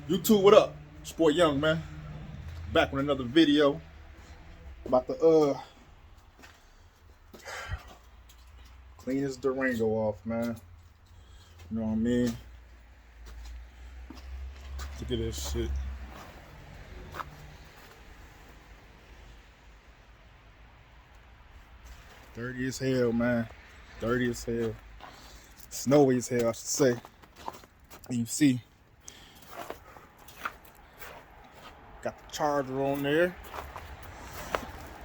YouTube, what up? It's your boy Young, man. Back with another video about the clean this Durango off, man. You know what I mean? Look at this shit. Dirty as hell, man. Dirty as hell. Snowy as hell, I should say. And you see, got the charger on there.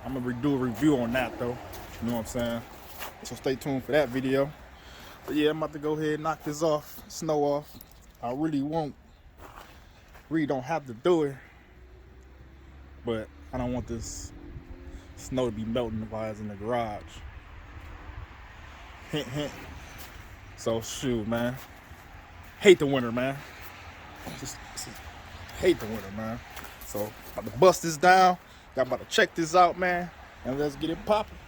I'm gonna do a review on that though. You know what I'm saying? So stay tuned for that video. But yeah, I'm about to go ahead and knock this off, snow off. I really don't have to do it. But I don't want this snow to be melting while it's in the garage. Hint, hint. So shoot, man. Hate the winter, man. Just hate the winter, man. So about to bust this down. Got about to check this out, man. And let's get it popping.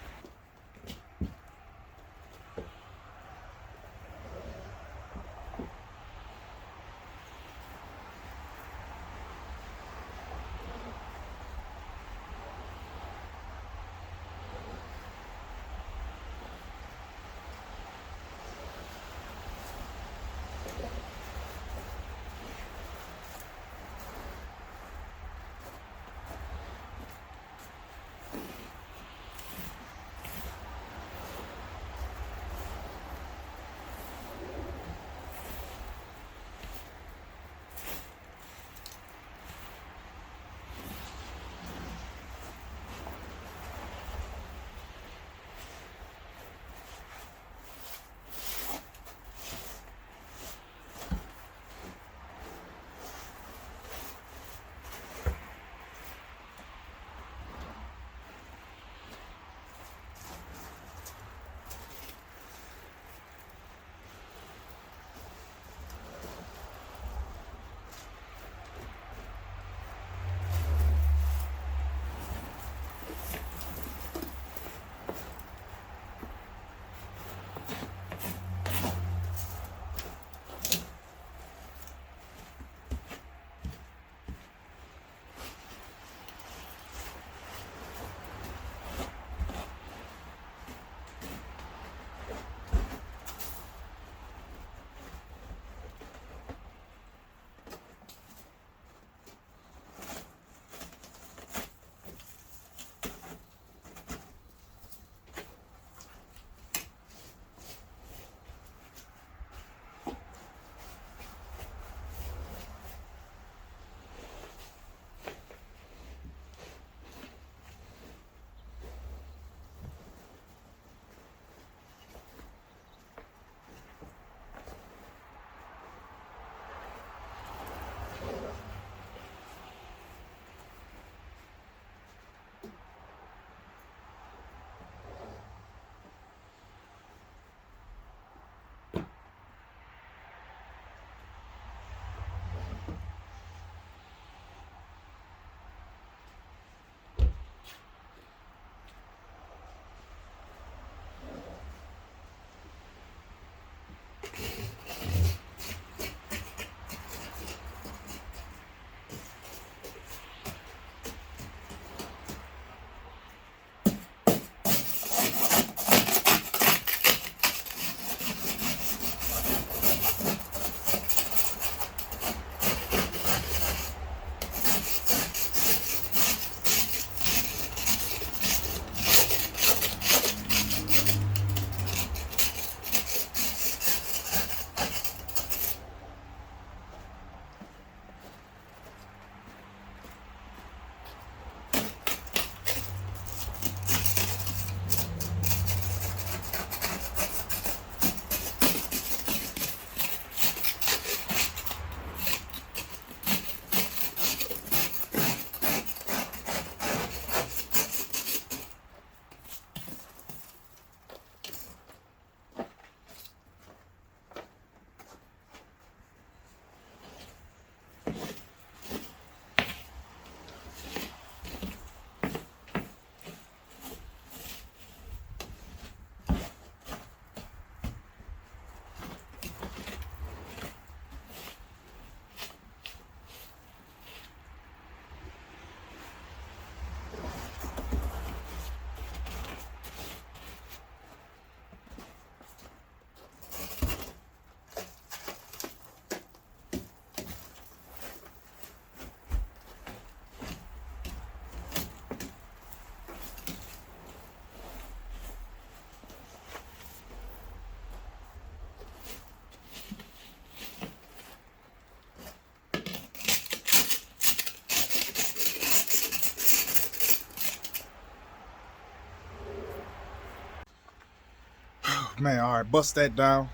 Man, all right, bust that down.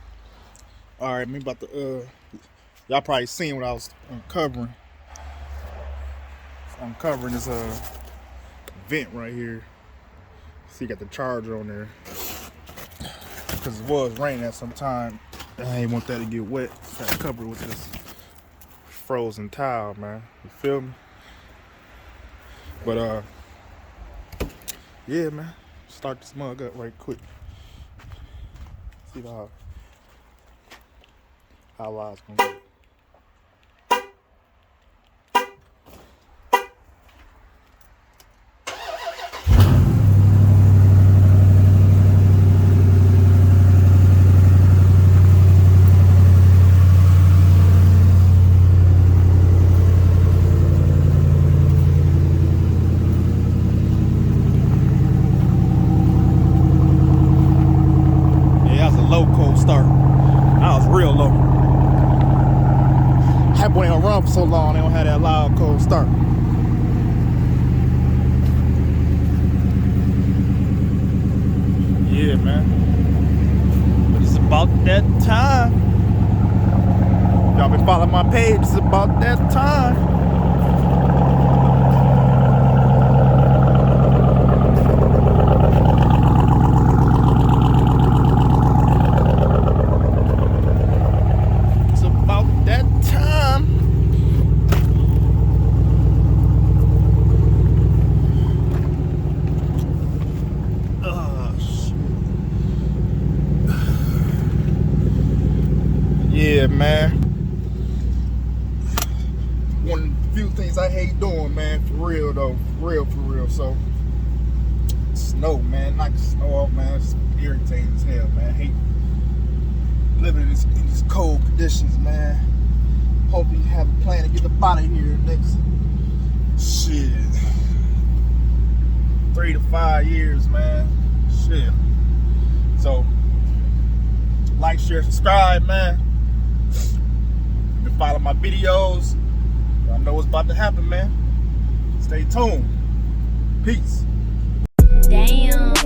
All right, me about to y'all probably seen what I was uncovering. So uncovering this vent right here. See, got the charger on there because it was raining at some time. I ain't want that to get wet. So I covered it with this frozen towel, man. You feel me? But yeah, man. Start this mug up right quick. See how loud it's gonna get. Low cold start. I was real low. That boy ain't run for so long, they don't have that loud cold start. Yeah, man. But it's about that time. Y'all been following my page, it's about that time. Yeah, man. One of the few things I hate doing, man, for real though. For real. So, snow, man. Knock the snow off, man. It's irritating as hell, man. I hate living in these cold conditions, man. Hopefully you have a plan to get up out of here next, 3 to 5 years, man. Shit. So, like, share, subscribe, man. You can follow my videos. I know what's about to happen, man. Stay tuned. Peace. Damn.